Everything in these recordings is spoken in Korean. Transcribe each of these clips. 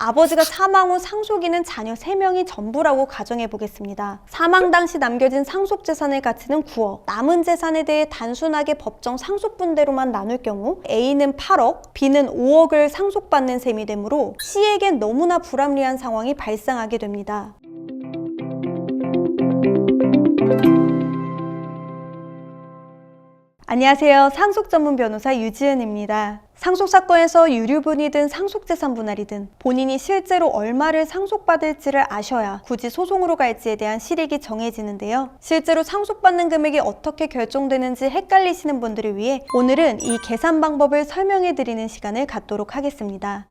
아버지가 사망 후 상속인은 자녀 3명이 전부라고 가정해 보겠습니다. 사망 당시 남겨진 상속재산의 가치는 9억, 남은 재산에 대해 단순하게 법정 상속분대로만 나눌 경우 A는 8억, B는 5억을 상속받는 셈이 되므로 C에겐 너무나 불합리한 상황이 발생하게 됩니다. 안녕하세요. 상속 전문 변호사 유지은입니다. 상속사건에서 유류분이든 상속재산 분할이든 본인이 실제로 얼마를 상속받을지를 아셔야 굳이 소송으로 갈지에 대한 실익이 정해지는데요. 실제로 상속받는 금액이 어떻게 결정되는지 헷갈리시는 분들을 위해 오늘은 이 계산 방법을 설명해 드리는 시간을 갖도록 하겠습니다.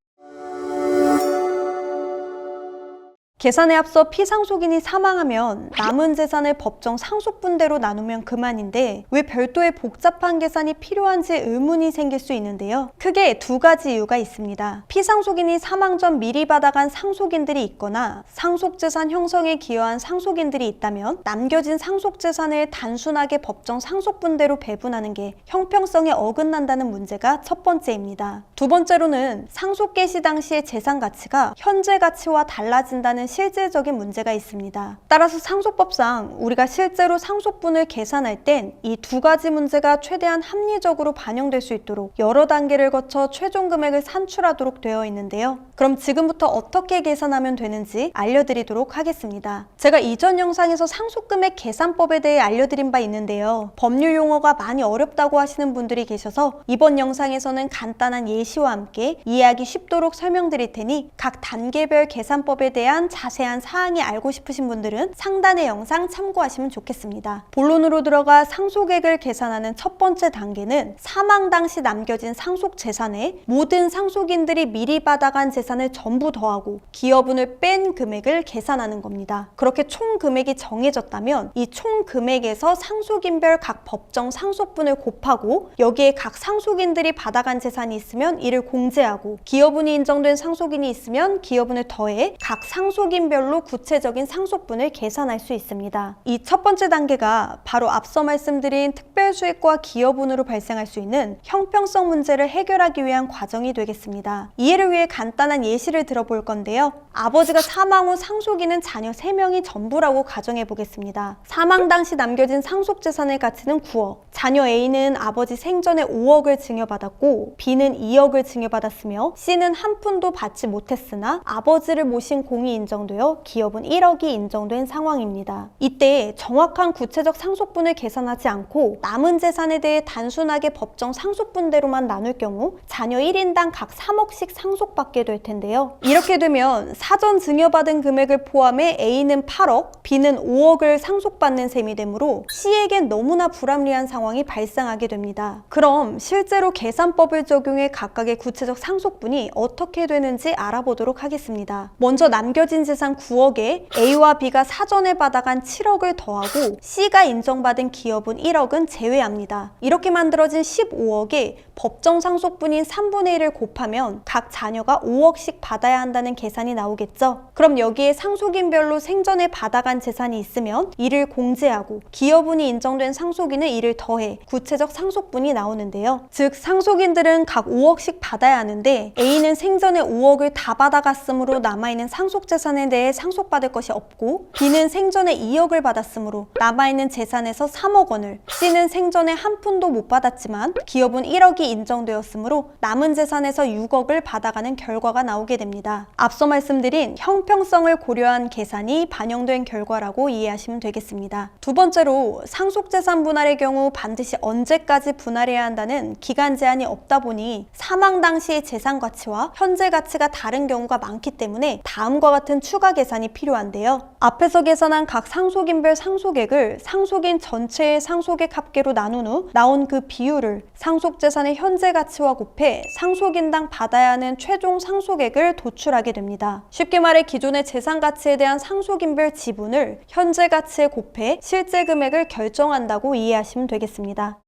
계산에 앞서 피상속인이 사망하면 남은 재산을 법정 상속분대로 나누면 그만인데 왜 별도의 복잡한 계산이 필요한지 의문이 생길 수 있는데요. 크게 2가지 이유가 있습니다. 피상속인이 사망 전 미리 받아간 상속인들이 있거나 상속재산 형성에 기여한 상속인들이 있다면 남겨진 상속재산을 단순하게 법정 상속분대로 배분하는 게 형평성에 어긋난다는 문제가 첫 번째입니다. 두 번째로는 상속 개시 당시의 재산 가치가 현재 가치와 달라진다는 실질적인 문제가 있습니다. 따라서 상속법상 우리가 실제로 상속분을 계산할 땐 이 2가지 문제가 최대한 합리적으로 반영될 수 있도록 여러 단계를 거쳐 최종 금액을 산출하도록 되어 있는데요. 그럼 지금부터 어떻게 계산하면 되는지 알려드리도록 하겠습니다. 제가 이전 영상에서 상속금액 계산법에 대해 알려드린 바 있는데요. 법률 용어가 많이 어렵다고 하시는 분들이 계셔서 이번 영상에서는 간단한 예시와 함께 이해하기 쉽도록 설명드릴 테니 각 단계별 계산법에 대한 자세한 사항이 알고 싶으신 분들은 상단의 영상 참고하시면 좋겠습니다. 본론으로 들어가 상속액을 계산하는 첫 번째 단계는 사망 당시 남겨진 상속재산에 모든 상속인들이 미리 받아간 재산을 전부 더하고 기여분을 뺀 금액을 계산하는 겁니다. 그렇게 총 금액이 정해졌다면 이 총 금액에서 상속인별 각 법정 상속분을 곱하고 여기에 각 상속인들이 받아간 재산이 있으면 이를 공제하고 기여분이 인정된 상속인이 있으면 기여분을 더해 각 상속인별로 구체적인 상속분을 계산할 수 있습니다. 이 첫 번째 단계가 바로 앞서 말씀드린 특별수익과 기여분으로 발생할 수 있는 형평성 문제를 해결하기 위한 과정이 되겠습니다. 이해를 위해 간단한 예시를 들어볼 건데요. 아버지가 사망 후 상속인은 자녀 3명이 전부라고 가정해 보겠습니다. 사망 당시 남겨진 상속재산의 가치는 9억, 자녀 A는 아버지 생전에 5억을 증여받았고 B는 2억을 증여받았으며 C는 한 푼도 받지 못했으나 아버지를 모신 공이 인정되어 기여분 1억이 인정된 상황입니다. 이때 정확한 구체적 상속분을 계산하지 않고 남은 재산에 대해 단순하게 법정 상속분대로만 나눌 경우 자녀 1인당 각 3억씩 상속받게 될 텐데요. 이렇게 되면 사전 증여받은 금액을 포함해 A는 8억, B는 5억을 상속받는 셈이 되므로 C에겐 너무나 불합리한 상황이 발생하게 됩니다. 그럼 실제로 계산법을 적용해 각각의 구체적 상속분이 어떻게 되는지 알아보도록 하겠습니다. 먼저 남겨진 재산 9억에 A와 B가 사전에 받아간 7억을 더하고 C가 인정받은 기여분 1억은 제외합니다. 이렇게 만들어진 15억에 법정 상속분인 3분의 1을 곱하면 각 자녀가 5억씩 받아야 한다는 계산이 나오겠죠. 그럼 여기에 상속인별로 생전에 받아간 재산이 있으면 이를 공제하고 기여분이 인정된 상속인은 이를 더해 구체적 상속분이 나오는데요. 즉 상속인들은 각 5억씩 받아야 하는데 A는 생전에 5억을 다 받아갔으므로 남아있는 상속재산에 대해 상속받을 것이 없고 B는 생전에 2억을 받았으므로 남아있는 재산에서 3억 원을, C는 생전에 한 푼도 못 받았지만 기여분 1억이 인정되었으므로 남은 재산에서 6억을 받아가는 결과가 나오게 됩니다. 앞서 말씀드린 형평성을 고려한 계산이 반영된 결과라고 이해하시면 되겠습니다. 두 번째로 상속재산 분할의 경우 반드시 언제까지 분할해야 한다는 기간 제한이 없다 보니 사망 당시의 재산 가치와 현재 가치가 다른 경우가 많기 때문에 다음과 같은 추가 계산이 필요한데요. 앞에서 계산한 각 상속인별 상속액을 상속인 전체의 상속액 합계로 나눈 후 나온 그 비율을 상속재산의 현재 가치와 곱해 상속인당 받아야 하는 최종 상속액을 도출하게 됩니다. 쉽게 말해 기존의 재산 가치에 대한 상속인별 지분을 현재 가치에 곱해 실제 금액을 결정한다고 이해하시면 되겠습니다.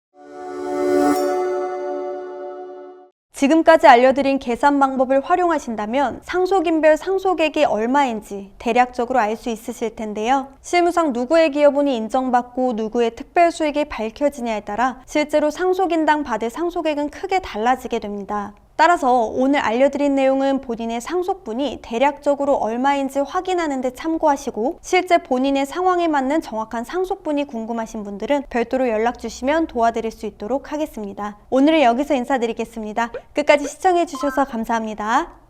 지금까지 알려드린 계산 방법을 활용하신다면 상속인별 상속액이 얼마인지 대략적으로 알 수 있으실 텐데요. 실무상 누구의 기여분이 인정받고 누구의 특별수익이 밝혀지냐에 따라 실제로 상속인당 받을 상속액은 크게 달라지게 됩니다. 따라서 오늘 알려드린 내용은 본인의 상속분이 대략적으로 얼마인지 확인하는 데 참고하시고, 실제 본인의 상황에 맞는 정확한 상속분이 궁금하신 분들은 별도로 연락 주시면 도와드릴 수 있도록 하겠습니다. 오늘은 여기서 인사드리겠습니다. 끝까지 시청해주셔서 감사합니다.